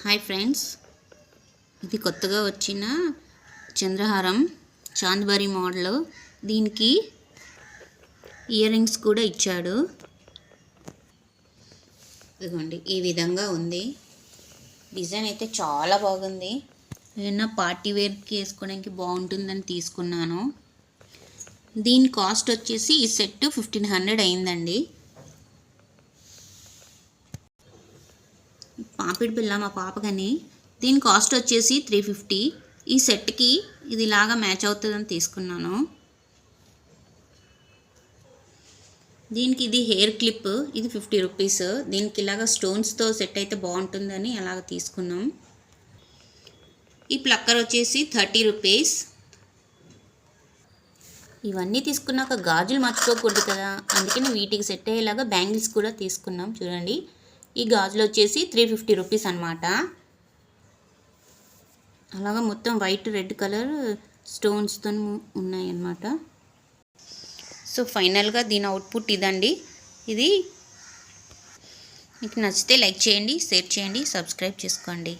Hi friends, ఇది కొత్తగా వచ్చిన చంద్రహారం చాంద్బారి మోడల్. దీనికి ఇయర్ రింగ్స్ కూడా ఇచ్చాడు. ఇదిగోండి, ఈ విధంగా ఉంది. డిజైన్ అయితే చాలా బాగుంది. ఏదైనా పార్టీ వేర్కి వేసుకోవడానికి బాగుంటుందని తీసుకున్నాను. దీని కాస్ట్ వచ్చేసి ఈ సెట్ 1500 అయిందండి. పాపిడి పిల్ల మా పాపకని. దీని కాస్ట్ వచ్చేసి 350. ఈ సెట్కి ఇది ఇలాగా మ్యాచ్ అవుతుందని తీసుకున్నాను. దీనికి ఇది హెయిర్ క్లిప్, ఇది 50 రూపీస్. దీనికి ఇలాగా స్టోన్స్తో సెట్ అయితే బాగుంటుందని అలాగ తీసుకున్నాం. ఈ ప్లక్కర్ వచ్చేసి 30 రూపీస్. ఇవన్నీ తీసుకున్నాక గాజులు మర్చిపోకూడదు కదా, అందుకని వీటికి సెట్ అయ్యేలాగా బ్యాంగిల్స్ కూడా తీసుకున్నాం. చూడండి, ఈ గాజులు వచ్చేసి 350 రూపీస్ అనమాట. అలాగా మొత్తం వైట్ రెడ్ కలర్ స్టోన్స్తో ఉన్నాయి అన్నమాట. సో ఫైనల్గా దీని అవుట్పుట్ ఇదండి. ఇది మీకు నచ్చితే లైక్ చేయండి, షేర్ చేయండి, సబ్స్క్రైబ్ చేసుకోండి.